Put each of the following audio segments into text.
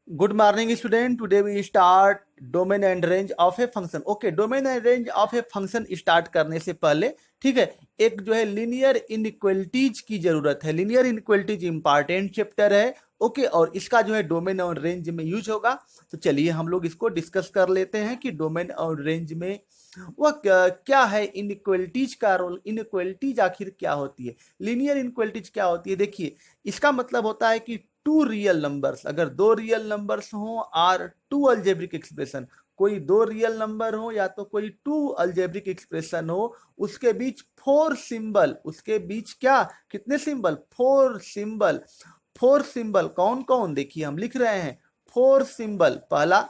Good morning student. Today we start domain and range of a function. Okay, domain and range of a function start करने से पहले ठीक है, एक जो है लीनियर इनइक्वलिटीज की जरूरत है। लीनियर इनइक्वलिटीज इंपॉर्टेंट चैप्टर है। ओके, और इसका जो है डोमेन और रेंज में यूज होगा। तो चलिए हम लोग इसको डिस्कस कर लेते हैं कि डोमेन और रेंज में वह क्या है, इनइक्वलिटीज का रोल। इनइक्वलिटीज आखिर क्या होती है, लीनियर इनइक्वलिटीज क्या होती है। देखिए, इसका मतलब होता है कि टू रियल नंबर्स, अगर दो रियल नंबर्स हो आर टू अल्जेब्रिक एक्सप्रेशन, कोई दो रियल नंबर हो या तो कोई टू अल्जेब्रिक एक्सप्रेशन हो, उसके बीच फोर सिंबल, उसके बीच क्या, कितने symbol, four symbol. Four symbol कौन कौन, देखिए हम लिख रहे हैं फोर सिंबल। पहला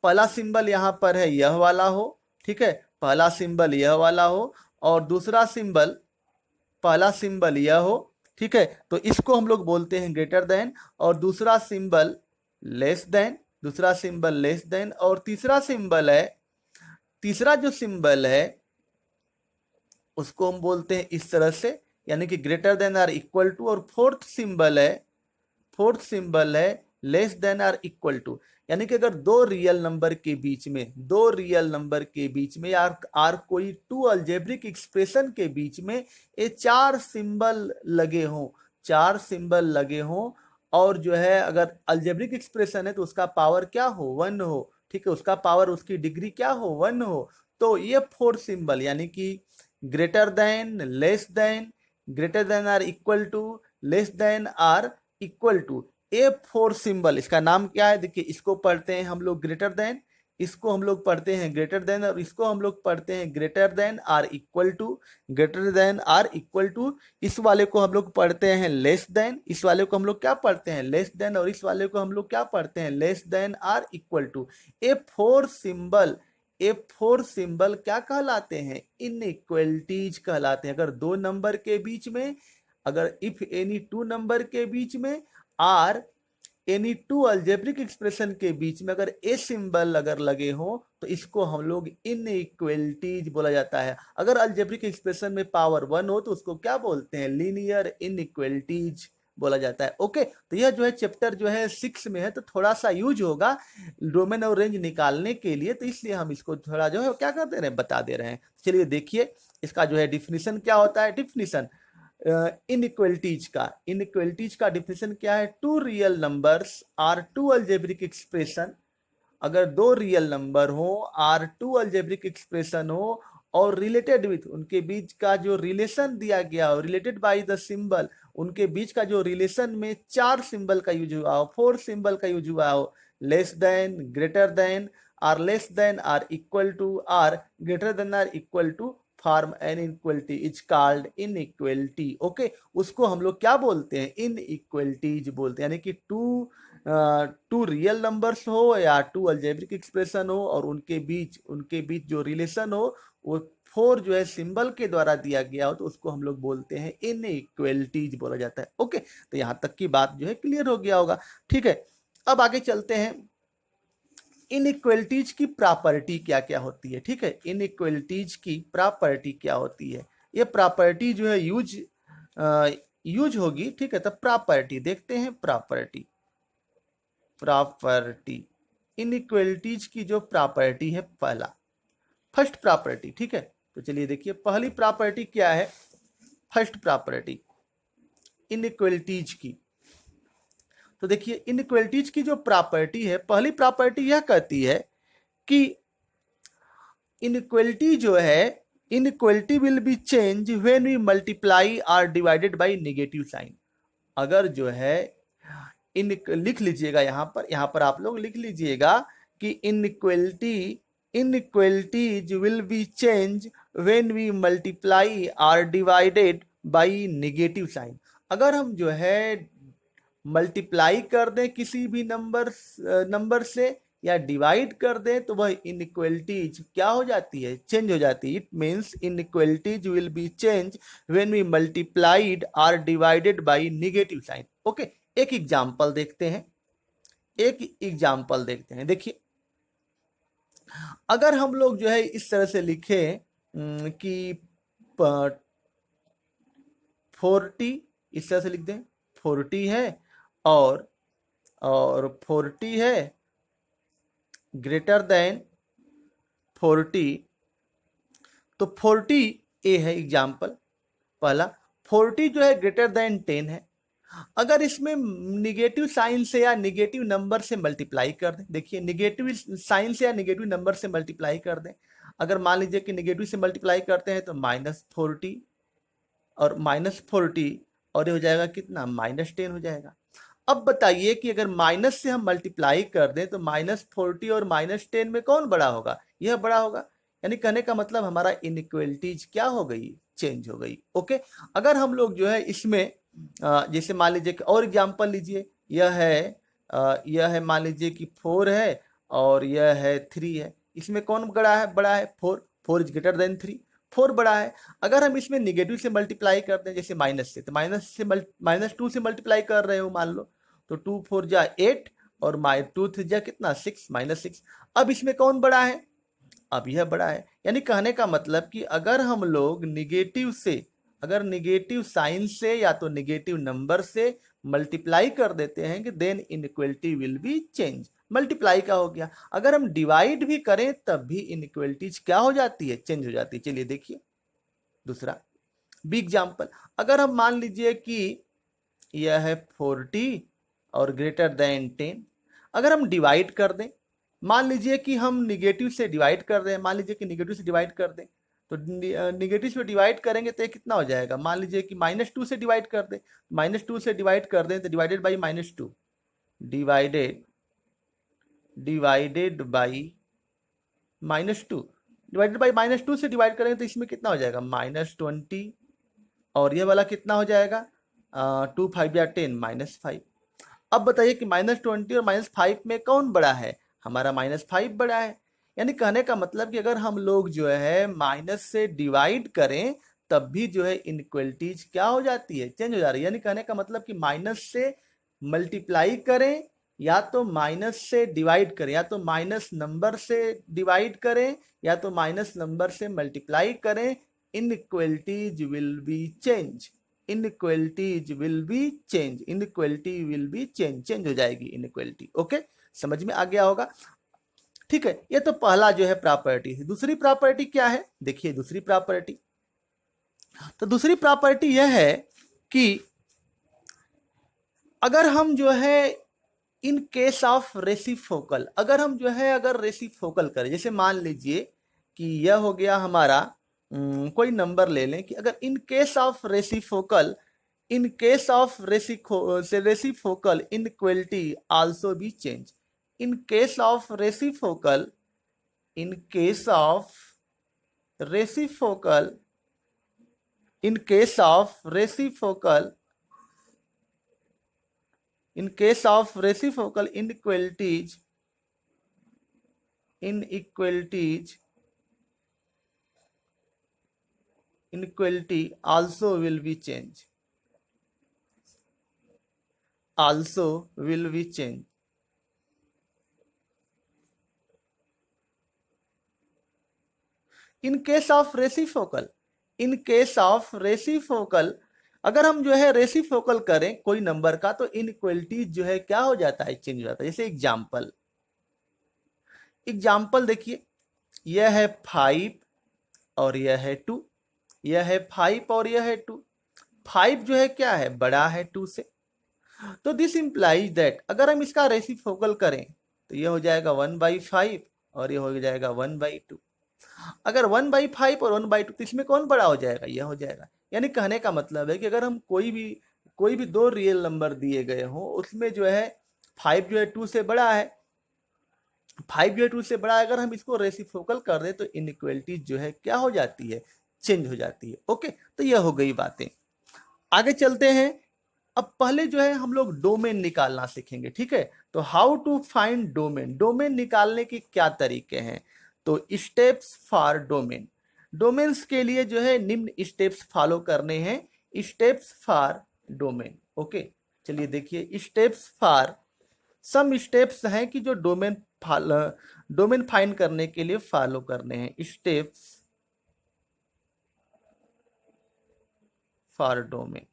पहला सिंबल यहां पर है यह वाला हो, ठीक है, पहला सिंबल यह वाला हो, और दूसरा सिंबल, पहला सिंबल यह हो, ठीक है, तो इसको हम लोग बोलते हैं ग्रेटर देन, और दूसरा सिंबल लेस देन, दूसरा सिंबल लेस देन, और तीसरा सिंबल है, तीसरा जो सिंबल है उसको हम बोलते हैं इस तरह से, यानी कि greater than or equal to, और फोर्थ सिंबल है less than or equal to. यानी कि अगर दो रियल नंबर के बीच में, दो रियल नंबर के बीच में आर कोई टू अल्जेब्रिक एक्सप्रेशन के बीच में ये चार सिंबल लगे हों, चार सिंबल लगे हों, और जो है अगर अल्जेब्रिक एक्सप्रेशन है तो उसका पावर क्या हो, वन हो, ठीक है, उसका पावर, उसकी डिग्री क्या हो, वन हो। तो ये फोर सिंबल यानी कि greater than, less than, greater than or equal to, less than or equal to, a four symbol, इसका नाम क्या है, देखिए इसको पढ़ते हैं हम लोग ग्रेटर देन, इसको हम लोग पढ़ते हैं ग्रेटर देन, और इसको हम लोग पढ़ते हैं greater than or equal to, greater than or equal to. इस वाले को हम लोग पढ़ते हैं लेस देन, इस वाले को हम लोग क्या पढ़ते हैं, लेस देन, और इस वाले को हम लोग क्या पढ़ते हैं, less than or equal to. A four symbol, ये फोर सिंबल क्या कहलाते हैं, इनइक्वलिटीज कहलाते हैं। अगर दो नंबर के बीच में, अगर इफ एनी टू नंबर के बीच में, or any two algebraic expression के बीच में अगर ए सिंबल अगर लगे हो तो इसको हम लोग इनइक्वलिटीज बोला जाता है। अगर अल्जेब्रिक एक्सप्रेशन में पावर वन हो तो उसको क्या बोलते हैं, लीनियर इनइक्वलिटीज बोला जाता है। ओके, तो यह जो है चैप्टर जो है 6 में है, तो थोड़ा सा यूज होगा डोमेन और रेंज निकालने के लिए, तो इसलिए हम इसको थोड़ा जो है क्या कर दे रहे हैं, बता दे रहे हैं। चलिए देखिए इसका जो है डिफिनीशन क्या होता है। डिफिनीशन इनइक्वलिटीज का डिफिनेशन क्या है, two real numbers or two algebraic expression, अगर दो रियल नंबर हो आर टू अल्जेब्रिक एक्सप्रेशन हो, और रिलेटेड विथ, उनके बीच का जो रिलेशन दिया गया हो, रिलेटेड बाय द सिंबल, उनके बीच का जो रिलेशन में चार सिंबल का यूज हुआ हो, फोर सिंबल का यूज हुआ हो, less than, greater than, or less than, or equal to, or greater than or equal to, form an equality is called inequality. Okay, उसको हम लोग क्या बोलते हैं, इनइक्वलिटीज बोलते हैं। यानी कि टू रियल नंबर्स हो या टू अल्जेब्रिक एक्सप्रेशन हो, और उनके बीच जो रिलेशन हो वो फोर जो है सिंबल के द्वारा दिया गया हो, तो उसको हम लोग बोलते हैं इनइक्वलिटीज बोला जाता है। ओके, तो यहां तक की बात जो है क्लियर हो गया होगा। ठीक है, अब आगे चलते हैं, इनइक्वलिटीज की प्रॉपर्टी क्या क्या होती है। ठीक है, इनइक्वलिटीज की प्रॉपर्टी क्या होती है, ये प्रॉपर्टी जो है यूज होगी। ठीक है, तो प्रॉपर्टी देखते हैं। प्रॉपर्टी इनइक्वलिटीज की जो प्रॉपर्टी है, पहला फर्स्ट प्रॉपर्टी। ठीक है, तो चलिए देखिए पहली प्रॉपर्टी क्या है। फर्स्ट प्रॉपर्टी इनइक्वलिटीज की, तो देखिए इनइक्वलिटीज की जो प्रॉपर्टी है, पहली प्रॉपर्टी यह कहती है कि इनइक्वलिटी जो है, inequality will be change when we multiply or divided by negative sign. अगर जो है इन, लिख लीजिएगा यहाँ पर आप लोग लिख लीजिएगा कि inequalities will be change when we multiply or divided by negative sign. अगर हम जो है मल्टीप्लाई कर दें किसी भी नंबर से, या डिवाइड कर दें, तो वह इनइक्वलिटीज क्या हो जाती है, चेंज हो जाती है। It means inequalities will be change when we multiplied or divided by negative sign. Okay, एक एग्जांपल देखते हैं, देखिए अगर हम लोग जो है इस तरह से लिखें कि 40, इस तरह से लिख दें 40 है, और और 40 है ग्रेटर देन 40, तो 40 ए है एग्जाम्पल पहला। 40 जो है ग्रेटर देन 10 है। अगर इसमें निगेटिव साइन से या निगेटिव नंबर से मल्टीप्लाई कर दें, देखिए निगेटिव साइन से या निगेटिव नंबर से मल्टीप्लाई कर दें। अगर मान लीजिए कि निगेटिव से मल्टीप्लाई करते हैं तो -40 और -40 और ये हो जाएगा कितना -10 हो जाएगा। अब बताइए कि अगर माइनस से हम मल्टीप्लाई कर दें तो -40 और -10 में कौन बड़ा होगा? यह बड़ा होगा। यानी कहने का मतलब हमारा इनइक्वलिटीज क्या हो गई? चेंज हो गई। ओके, अगर हम लोग जो है इसमें जैसे मान लीजिए कि और एग्जाम्पल लीजिए, यह है मान लीजिए कि 4 है और यह है 3 है। इसमें कौन बड़ा है? बड़ा है 4। 4 इज ग्रेटर देन 3, 4 बड़ा है। अगर हम इसमें निगेटिव से मल्टीप्लाई करते हैं जैसे माइनस से, तो -2 से मल्टीप्लाई कर रहे हो मान लो, तो 2 4 जा 8 और 2 3 जा कितना 6, -6। अब इसमें कौन बड़ा है? अब यह बड़ा है। यानी कहने का मतलब कि अगर हम लोग निगेटिव से, अगर निगेटिव साइन से या तो निगेटिव नंबर से मल्टीप्लाई कर देते हैं कि then inequality will be change. Multiply का हो गया। अगर हम डिवाइड भी करें तब भी इनइक्वलिटीज क्या हो जाती है? चेंज हो जाती है। चलिए देखिए दूसरा बिग एग्जाम्पल। अगर हम मान लीजिए कि यह है 40 और ग्रेटर देन 10, अगर हम डिवाइड कर दें, मान लीजिए कि हम निगेटिव से डिवाइड कर रहे हैं, मान लीजिए कि निगेटिव से डिवाइड कर दें, तो निगेटिव से डिवाइड करेंगे तो ये कितना हो जाएगा? मान लीजिए कि -2 से डिवाइड कर दें, -2 से डिवाइड कर दें तो divided by -2, divided by -2, divided by -2 से डिवाइड करेंगे तो इसमें कितना हो जाएगा? -20, और ये वाला कितना हो जाएगा? 2 5 या 10, -5। अब बताइए कि -20 और -5 में कौन बड़ा है? हमारा -5 बड़ा है। यानी कहने का मतलब कि अगर हम लोग जो है माइनस से डिवाइड करें तब भी जो है इनइक्वलिटीज क्या हो जाती है? चेंज हो जा रही है। यानी कहने का मतलब कि माइनस से मल्टीप्लाई करें या तो माइनस से डिवाइड करें, या तो माइनस नंबर से डिवाइड करें या तो माइनस नंबर से मल्टीप्लाई करें, inequalities will be change. Inequalities will be change, inequality will be change, change हो जाएगी इनइक्वलिटी। ओके, समझ में आ गया होगा। ठीक है, ये तो पहला जो है प्रॉपर्टी है। दूसरी प्रॉपर्टी क्या है? देखिए दूसरी प्रॉपर्टी, तो दूसरी प्रॉपर्टी यह है कि अगर हम जो है इन केस ऑफ रेसिप्रोकल, अगर हम जो है अगर रेसिप्रोकल करें, जैसे मान लीजिए कि यह हो गया हमारा कोई नंबर ले लें कि अगर in case of reciprocal, in case of reciprocal inequality also be change. In case of reciprocal, in case of reciprocal, in case of reciprocal, in case of reciprocal inequalities, inequality also will be change, also will be change। In case of reciprocal, in case of reciprocal, अगर हम जो है reciprocal करें कोई number का तो inequalities जो है क्या हो जाता है? चेंज हो जाता है। जैसे एग्जाम्पल, एग्जाम्पल देखिए, यह है 5 और यह है 2, यह है 5 और यह है 2। 5 जो है क्या है? बड़ा है 2 से। तो दिस इंप्लाइज दैट अगर हम इसका रेसिप्रोकल करें तो यह हो जाएगा 1/5 और यह हो जाएगा 1/2। अगर 1/5 और 1/2 तो इसमें कौन बड़ा हो जाएगा? यह हो जाएगा। यानी कहने का मतलब है कि अगर हम कोई भी दो रियल नंबर दिए गए हो, उसमें जो है 5 जो है 2 से बड़ा है, 5 जो है 2 से बड़ा है, अगर हम इसको रेसिप्रोकल कर दें तो इनइक्वलिटी जो है क्या हो जाती है? चेंज हो जाती है। ओके, तो यह हो गई बातें। आगे चलते हैं। अब पहले जो है हम लोग डोमेन निकालना सीखेंगे। ठीक है, तो how to find domain, domain निकालने के क्या तरीके हैं? तो स्टेप्स फॉर डोमेन, डोमेन्स के लिए जो है निम्न स्टेप्स फॉलो करने हैं। Steps for domain. ओके, चलिए देखिए स्टेप्स फॉर, सम स्टेप्स हैं कि जो डोमेन फाइंड करने के लिए फॉलो करने हैं। Steps for domain,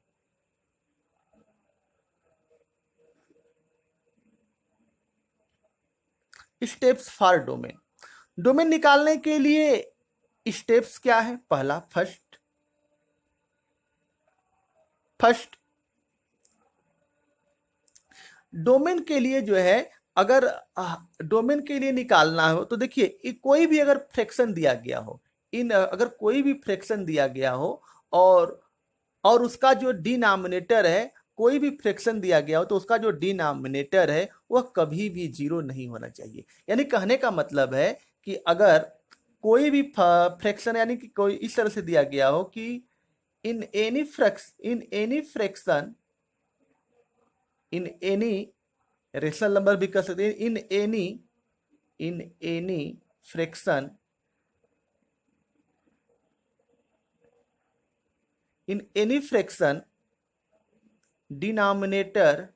steps for domain. Domain निकालने के लिए स्टेप्स क्या है? पहला फर्स्ट डोमेन के लिए जो है, अगर डोमेन के लिए निकालना हो तो देखिए, कोई भी अगर फ्रैक्शन दिया गया हो, अगर कोई भी फ्रैक्शन दिया गया हो और उसका जो डिनोमिनेटर है, कोई भी फ्रैक्शन दिया गया हो तो उसका जो डिनोमिनेटर है वह कभी भी जीरो नहीं होना चाहिए। यानी कहने का मतलब है कि अगर कोई भी फ्रैक्शन, यानी कि कोई इस तरह से दिया गया हो कि in any fraction in any rational number भी कर सकते हैं, in any fraction denominator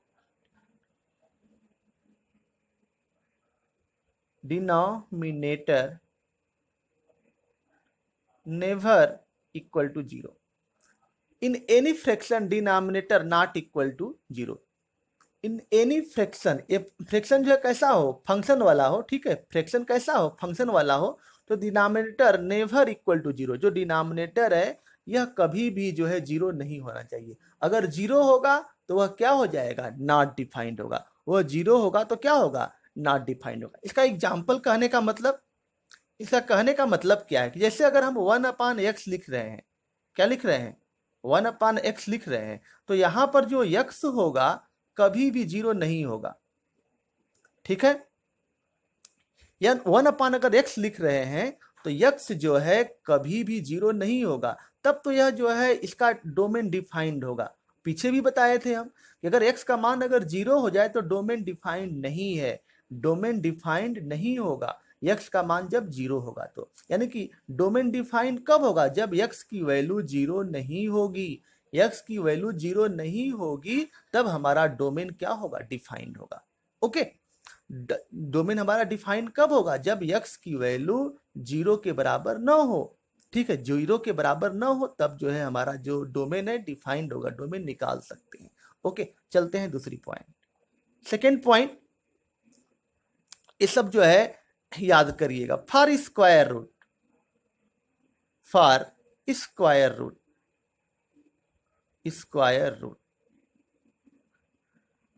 never equal to zero. In any fraction denominator not equal to zero. In any fraction, ये फ्रैक्शन जो है कैसा हो? फंक्शन वाला हो, ठीक है। फ्रैक्शन कैसा हो? फंक्शन वाला हो। तो denominator never equal to zero, जो डिनोमिनेटर है यह कभी भी जो है जीरो नहीं होना चाहिए। अगर जीरो होगा तो वह क्या हो जाएगा? नॉट डिफाइंड होगा। वह जीरो होगा तो क्या होगा? नॉट डिफाइंड होगा। इसका एग्जाम्पल कहने का मतलब, इसका कहने का मतलब क्या है कि जैसे अगर हम 1/x लिख रहे हैं, क्या लिख रहे हैं? 1/x लिख रहे हैं, तो यहां पर जो x होगा कभी भी जीरो नहीं होगा, ठीक है। या 1/ अगर x लिख रहे हैं तो x जो है कभी भी जीरो नहीं होगा, तब तो यह जो है इसका डोमेन डिफाइंड होगा। पीछे भी बताए थे हम कि अगर x का मान अगर जीरो हो जाए तो डोमेन डिफाइंड नहीं है, डोमेन डिफाइंड नहीं होगा x का मान जब जीरो होगा। तो यानी कि डोमेन डिफाइंड कब होगा? जब x की वैल्यू जीरो नहीं होगी। x की वैल्यू जीरो नहीं होगी तब हमारा डोमेन क्या होगा? डिफाइंड होगा। ओके, डोमेन हमारा डिफाइन कब होगा? जब x की वैल्यू जीरो के बराबर न हो, ठीक है। जीरो के बराबर न हो तब जो है हमारा जो डोमेन है डिफाइंड होगा, डोमेन निकाल सकते हैं। ओके, चलते हैं दूसरी पॉइंट। सेकेंड पॉइंट, ये सब जो है याद करिएगा। For square root, for square root, square root,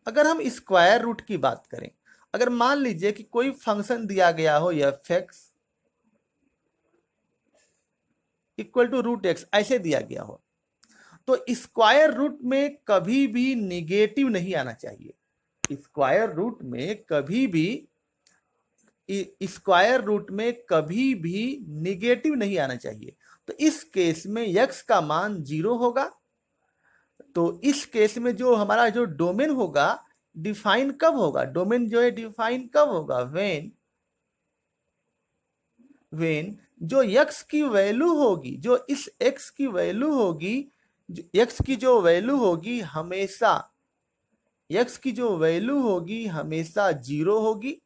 अगर हम स्क्वायर रूट की बात करें, अगर मान लीजिए कि कोई फंक्शन दिया गया हो f(x) इक्वल टू √x, ऐसे दिया गया हो, तो स्क्वायर रूट में कभी भी निगेटिव नहीं आना चाहिए। स्क्वायर रूट में कभी भी, स्क्वायर रूट में कभी भी निगेटिव नहीं आना चाहिए। तो इस केस में x का मान जीरो होगा। तो इस केस में जो हमारा जो डोमेन होगा डिफाइन कब होगा? डोमेन जो है डिफाइन कब होगा? वेन जो x की वैल्यू होगी, जो इस x की वैल्यू होगी, x की जो वैल्यू होगी हमेशा, x की जो वैल्यू होगी हमेशा जीरो होगी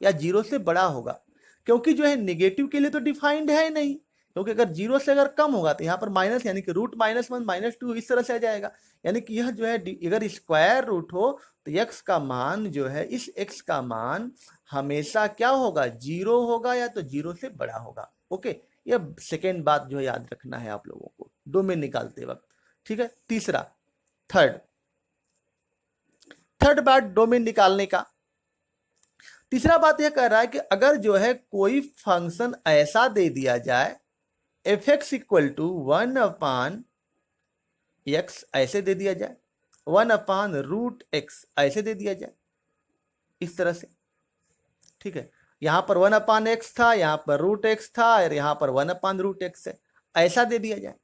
या जीरो से बड़ा होगा। क्योंकि जो है निगेटिव के लिए तो डिफाइंड है नहीं, क्योंकि अगर जीरो से अगर कम होगा तो यहाँ पर माइनस, यानी कि √-1 -2 इस तरह से आ जाएगा। यानी कि यह जो है अगर स्क्वायर रूट हो तो x का मान जो है, इस x का मान हमेशा क्या होगा? जीरो होगा या तो जीरो से बड़ा होगा। ओके, यह सेकेंड बात जो है याद रखना है आप लोगों को डोमेन निकालते वक्त, ठीक है। तीसरा, थर्ड बात डोमेन निकालने का, तीसरा बात यह कह रहा है कि अगर जो है कोई फंक्शन ऐसा दे दिया जाए f(x) इक्वल टू 1/x, ऐसे दे दिया जाए, 1/√x ऐसे दे दिया जाए, इस तरह से, ठीक है। यहां पर 1/x था, यहां पर √x था और यहां पर 1/√x है, ऐसा दे दिया जाए।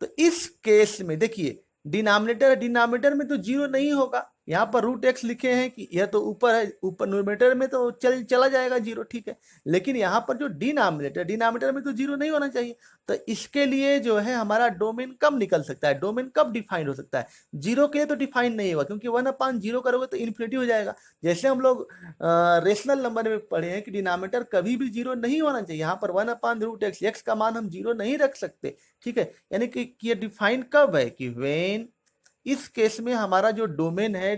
तो इस केस में देखिए, डिनोमिनेटर में तो जीरो नहीं होगा। यहाँ पर √x लिखे हैं कि यह तो ऊपर है, ऊपर न्यूमरेटर में तो चला जाएगा जीरो, ठीक है। लेकिन यहाँ पर जो डिनोमिनेटर में तो जीरो नहीं होना चाहिए। तो इसके लिए जो है हमारा डोमेन कब निकल सकता है? डोमेन कब डिफाइंड हो सकता है? जीरो के लिए तो डिफाइंड नहीं होगा, क्योंकि 1/0 करोगे तो इन्फिनिटी हो जाएगा। जैसे हम लोग रेशनल नंबर में पढ़े हैं कि डिनोमिनेटर कभी भी जीरो नहीं होना चाहिए। यहाँ पर 1/√x, x का मान हम जीरो नहीं रख सकते, ठीक है। यानी कि ये डिफाइन कब है? कि वेन, इस केस में हमारा जो डोमेन है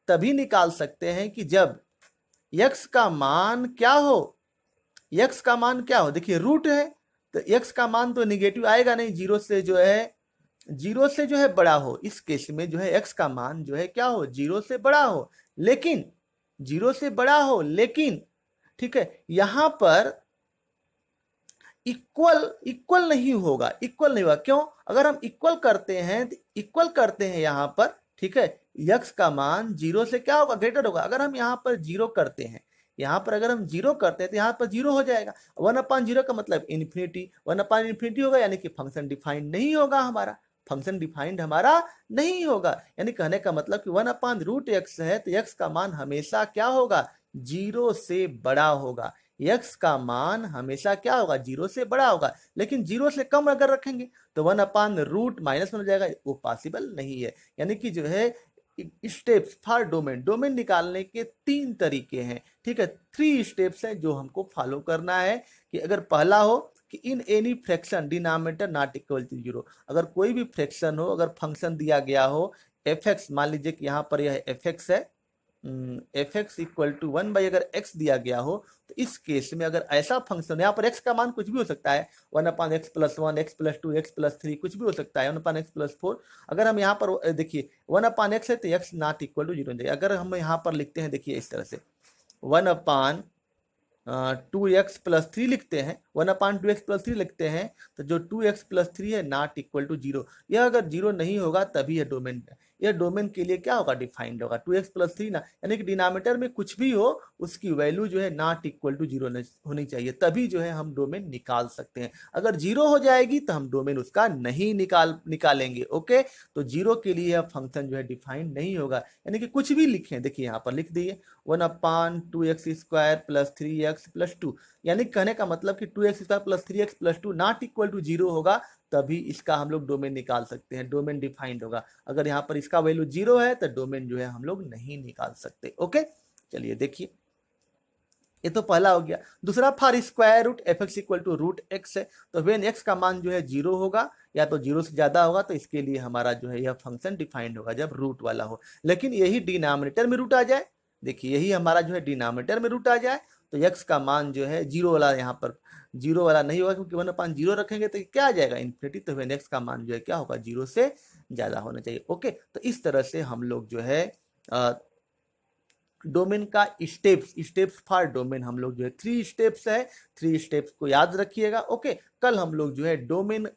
तभी निकाल सकते हैं कि जब x का मान क्या हो, x का मान क्या हो, देखिए रूट है तो x का मान तो निगेटिव आएगा नहीं, जीरो से जो है बड़ा हो। इस केस में जो है x का मान जो है क्या हो, जीरो से बड़ा हो, लेकिन जीरो से बड़ा हो, लेकिन ठीक है यहां पर इक्वल नहीं होगा, इक्वल नहीं होगा। क्यों? अगर हम इक्वल करते हैं तो इक्वल करते हैं यहां पर, ठीक है x का मान जीरो से क्या होगा, ग्रेटर होगा। अगर हम यहां पर जीरो करते हैं, यहां पर अगर हम जीरो करते हैं तो यहां पर जीरो हो जाएगा। 1/0 का मतलब इन्फिनिटी, 1/∞ होगा, यानी कि फंक्शन डिफाइंड नहीं होगा हमारा, फंक्शन डिफाइंड हमारा नहीं होगा। यानी कहने का मतलब कि 1/√x है तो x का मान हमेशा क्या होगा, जीरो से बड़ा होगा। x का मान हमेशा क्या होगा, जीरो से बड़ा होगा। लेकिन जीरो से कम अगर रखेंगे तो 1/√-1 हो जाएगा, वो पॉसिबल नहीं है। यानी कि जो है स्टेप्स फॉर डोमेन, डोमेन निकालने के 3 तरीके हैं, ठीक है 3 स्टेप्स हैं जो हमको फॉलो करना है। कि अगर पहला हो कि in any fraction denominator not equal to zero, अगर कोई भी फ्रैक्शन हो, अगर फंक्शन दिया गया हो fx, मान लीजिए कि यहाँ पर यह fx है, fx इक्वल टू 1 अगर x दिया गया हो, तो इस केस में अगर ऐसा फंक्शन, यहाँ पर x का मान कुछ भी हो सकता है, 1/x+1, x+2, x+3 कुछ भी हो सकता है, 1/x+4। अगर हम यहाँ पर देखिए 1/x है तो x not equal to zero, अगर हम यहाँ पर लिखते हैं देखिए इस तरह से 1/2x+3 लिखते हैं, 1/2x+3 लिखते हैं, तो जो 2x+3 है नॉट इक्वल टू जीरो, यह अगर जीरो नहीं होगा तभी यह डोमेन, यह डोमेन के लिए क्या होगा, डिफाइंड होगा। 2x+3 ना, यानी कि डिनोमिनेटर में कुछ भी हो उसकी वैल्यू जो है नॉट इक्वल टू जीरो होनी चाहिए, तभी जो है हम डोमेन निकाल सकते हैं। अगर जीरो हो जाएगी तो हम डोमेन उसका नहीं निकालेंगे। ओके, तो जीरो के लिए यह फंक्शन जो है डिफाइंड नहीं होगा, यानी कि कुछ भी लिखें, देखिए यहाँ पर लिख दिए 1/2x² + 3x + 2, यानी कहने का मतलब कि 2x² + 3x + 2 not equal to zero होगा, तभी इसका हम लोग डोमेन निकाल सकते हैं, डोमेन डिफाइंड होगा। अगर यहाँ पर इसका वैल्यू जीरो है तो डोमेन जो है हम लोग नहीं निकाल सकते। ओके, चलिए देखिए, ये तो पहला हो गया। दूसरा for square root fx equal to √x है, तो वेन x का मान जो है जीरो होगा या तो जीरो से ज्यादा होगा, तो इसके लिए हमारा जो है यह फंक्शन डिफाइंड होगा जब रूट वाला हो। लेकिन यही डिनोमिनेटर में रूट आ जाए, देखिए यही हमारा जो है डिनोमिनेटर में रूट आ जाए, तो x का मान जो है जीरो वाला, यहाँ पर जीरो वाला नहीं होगा, क्योंकि 1/0 रखेंगे तो क्या आ जाएगा, इन्फिनिटी। तो वेन x का मान जो है क्या होगा, जीरो से ज्यादा होना चाहिए। ओके, तो इस तरह से हम लोग जो है डोमेन का स्टेप्स फॉर डोमेन हम लोग जो है 3 स्टेप्स है, 3 स्टेप्स को याद रखिएगा। ओके, कल हम लोग जो है डोमेन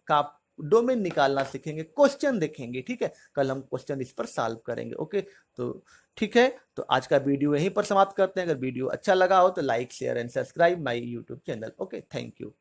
निकालना सीखेंगे, क्वेश्चन देखेंगे, ठीक है कल हम क्वेश्चन इस पर सॉल्व करेंगे। ओके, तो ठीक है, तो आज का वीडियो यहीं पर समाप्त करते हैं। अगर वीडियो अच्छा लगा हो तो like share and subscribe my YouTube channel. Okay, thank you.